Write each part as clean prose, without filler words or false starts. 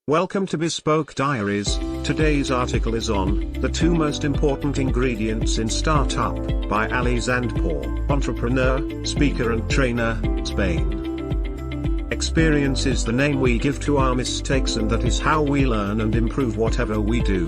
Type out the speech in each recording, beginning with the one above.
Welcome to Bespoke Diaries. Today's article is on The Two Most Important Ingredients in Startup by Zandpour, entrepreneur, speaker and trainer, Spain. Experience is the name we give to our mistakes, and that is how we learn and improve whatever we do.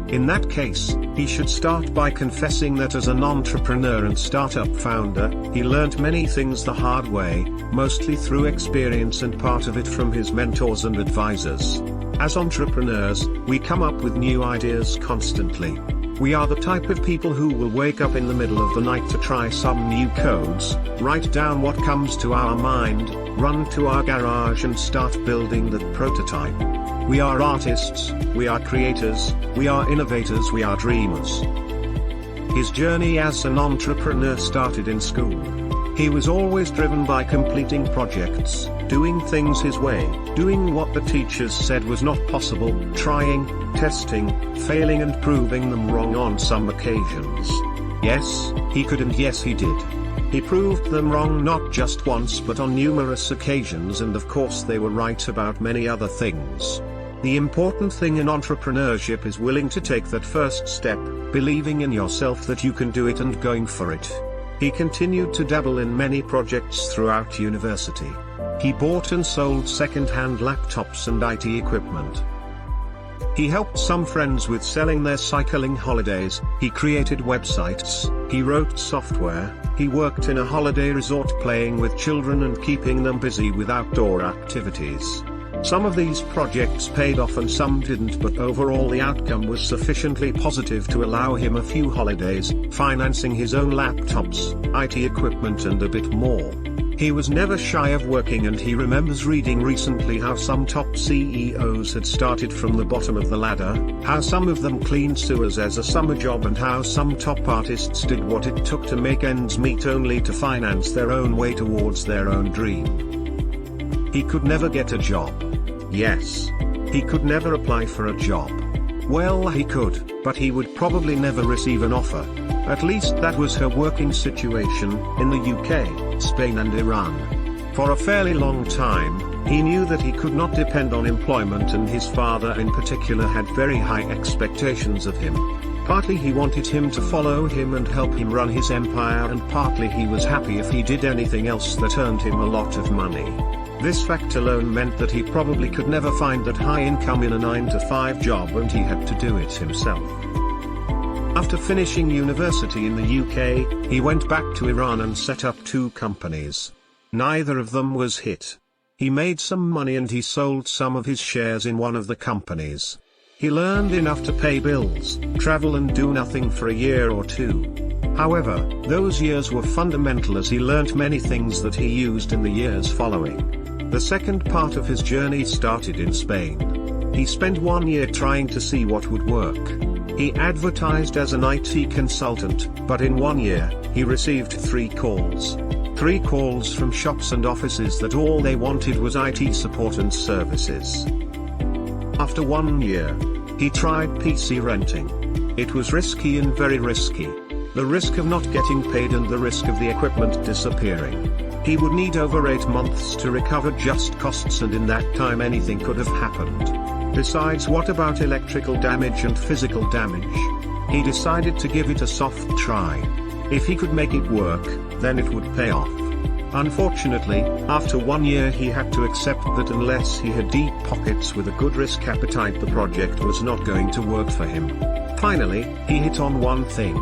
In that case, he should start by confessing that as an entrepreneur and startup founder, he learnt many things the hard way, mostly through experience and part of it from his mentors and advisors. As entrepreneurs, we come up with new ideas constantly. We are the type of people who will wake up in the middle of the night to try some new codes, write down what comes to our mind, run to our garage and start building that prototype. We are artists, we are creators, we are innovators, we are dreamers. His journey as an entrepreneur started in school. He was always driven by completing projects, doing things his way, doing what the teachers said was not possible, trying, testing, failing and proving them wrong on some occasions. Yes, he could, and yes he did. He proved them wrong not just once but on numerous occasions, and of course they were right about many other things. The important thing in entrepreneurship is willing to take that first step, believing in yourself that you can do it and going for it. He continued to dabble in many projects throughout university. He bought and sold second-hand laptops and IT equipment. He helped some friends with selling their cycling holidays, he created websites, he wrote software, he worked in a holiday resort playing with children and keeping them busy with outdoor activities. Some of these projects paid off and some didn't, but overall the outcome was sufficiently positive to allow him a few holidays, financing his own laptops, IT equipment and a bit more. He was never shy of working, and he remembers reading recently how some top CEOs had started from the bottom of the ladder, how some of them cleaned sewers as a summer job, and how some top artists did what it took to make ends meet only to finance their own way towards their own dream. He could never get a job. Yes. He could never apply for a job. Well, he could, but he would probably never receive an offer. At least that was her working situation, in the UK, Spain and Iran. For a fairly long time, he knew that he could not depend on employment, and his father in particular had very high expectations of him. Partly he wanted him to follow him and help him run his empire, and partly he was happy if he did anything else that earned him a lot of money. This fact alone meant that he probably could never find that high income in a 9-to-5 job, and he had to do it himself. After finishing university in the UK, he went back to Iran and set up 2 companies. Neither of them was hit. He made some money and he sold some of his shares in one of the companies. He learned enough to pay bills, travel and do nothing for a year or 2. However, those years were fundamental, as he learnt many things that he used in the years following. The second part of his journey started in Spain. He spent 1 year trying to see what would work. He advertised as an IT consultant, but in 1 year, he received 3 calls. 3 calls from shops and offices that all they wanted was IT support and services. After 1 year, he tried PC renting. It was risky and very risky. The risk of not getting paid and the risk of the equipment disappearing. He would need over 8 months to recover just costs, and in that time anything could have happened. Besides, what about electrical damage and physical damage? He decided to give it a soft try. If he could make it work, then it would pay off. Unfortunately, after 1 year he had to accept that unless he had deep pockets with a good risk appetite, the project was not going to work for him. Finally, he hit on one thing.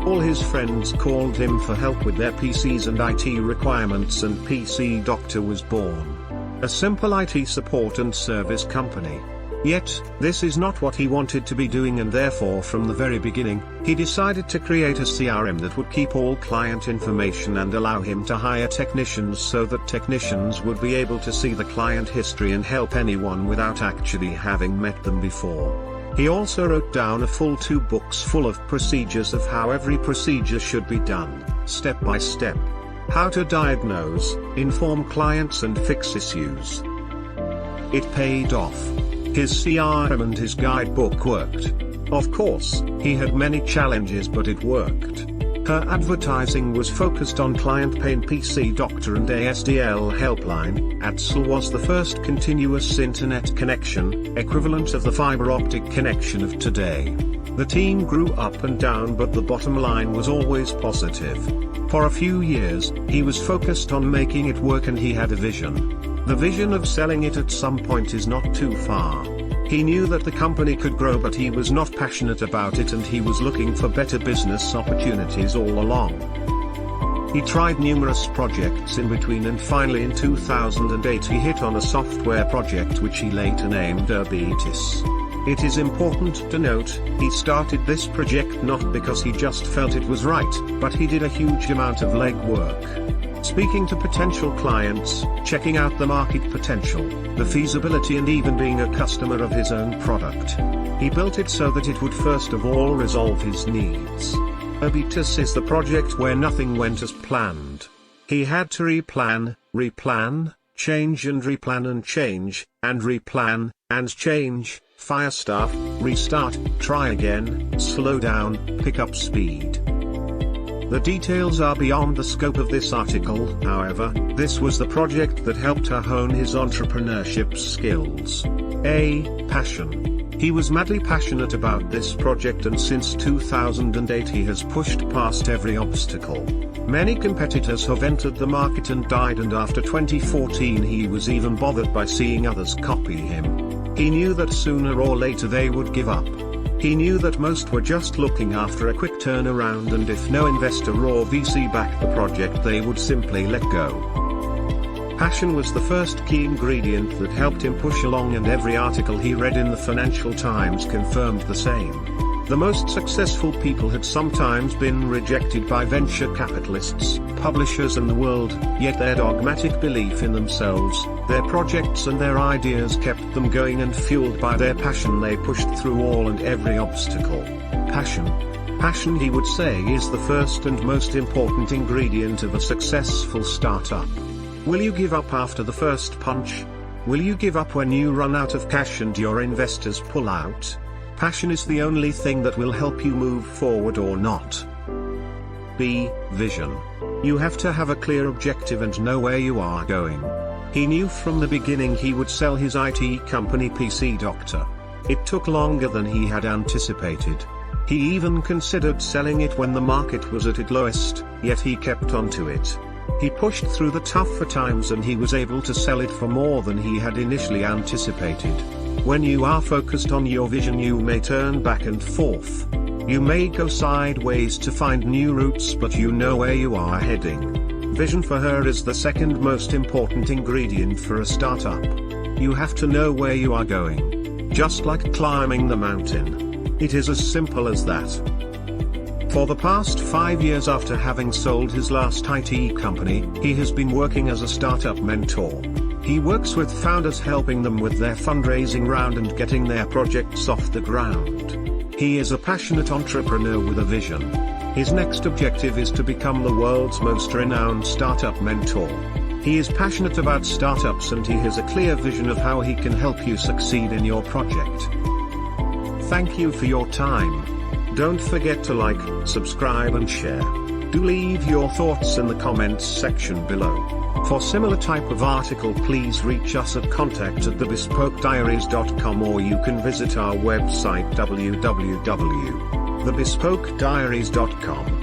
All his friends called him for help with their PCs and IT requirements, and PC Doctor was born. A simple IT support and service company. Yet, this is not what he wanted to be doing, and therefore from the very beginning, he decided to create a CRM that would keep all client information and allow him to hire technicians, so that technicians would be able to see the client history and help anyone without actually having met them before. He also wrote down a full 2 books full of procedures of how every procedure should be done, step by step. How to diagnose, inform clients and fix issues. It paid off. His CRM and his guidebook worked. Of course, he had many challenges, but it worked. Her advertising was focused on client pain. PC Doctor and ASDL helpline. ADSL was the first continuous internet connection, equivalent of the fiber optic connection of today. The team grew up and down, but the bottom line was always positive. For a few years, he was focused on making it work, and he had a vision. The vision of selling it at some point is not too far. He knew that the company could grow, but he was not passionate about it, and he was looking for better business opportunities all along. He tried numerous projects in between, and finally in 2008 he hit on a software project which he later named Diaries. It is important to note, he started this project not because he just felt it was right, but he did a huge amount of legwork. Speaking to potential clients, checking out the market potential, the feasibility, and even being a customer of his own product. He built it so that it would first of all resolve his needs. Diaries is the project where nothing went as planned. He had to replan, change and replan and change, and replan, and change, fire staff, restart, try again, slow down, pick up speed. The details are beyond the scope of this article. However, this was the project that helped her hone his entrepreneurship skills. Passion. He was madly passionate about this project, and since 2008 he has pushed past every obstacle. Many competitors have entered the market and died, and after 2014 he was even bothered by seeing others copy him. He knew that sooner or later they would give up. He knew that most were just looking after a quick turnaround, and if no investor or VC backed the project they would simply let go. Passion was the first key ingredient that helped him push along, and every article he read in the Financial Times confirmed the same. The most successful people had sometimes been rejected by venture capitalists, publishers and the world, yet their dogmatic belief in themselves, their projects and their ideas kept them going, and fueled by their passion they pushed through all and every obstacle. Passion, he would say, is the first and most important ingredient of a successful startup. Will you give up after the first punch? Will you give up when you run out of cash and your investors pull out? Passion is the only thing that will help you move forward or not. Vision. You have to have a clear objective and know where you are going. He knew from the beginning he would sell his IT company PC Doctor. It took longer than he had anticipated. He even considered selling it when the market was at its lowest, yet he kept on to it. He pushed through the tougher times, and he was able to sell it for more than he had initially anticipated. When you are focused on your vision, you may turn back and forth. You may go sideways to find new routes, but you know where you are heading. Vision for her is the second most important ingredient for a startup. You have to know where you are going. Just like climbing the mountain. It is as simple as that. For the past 5 years after having sold his last IT company, he has been working as a startup mentor. He works with founders, helping them with their fundraising round and getting their projects off the ground. He is a passionate entrepreneur with a vision. His next objective is to become the world's most renowned startup mentor. He is passionate about startups, and he has a clear vision of how he can help you succeed in your project. Thank you for your time. Don't forget to like, subscribe and share. Do leave your thoughts in the comments section below. For similar type of article, please reach us at contact@thebespokediaries.com, or you can visit our website www.thebespokediaries.com.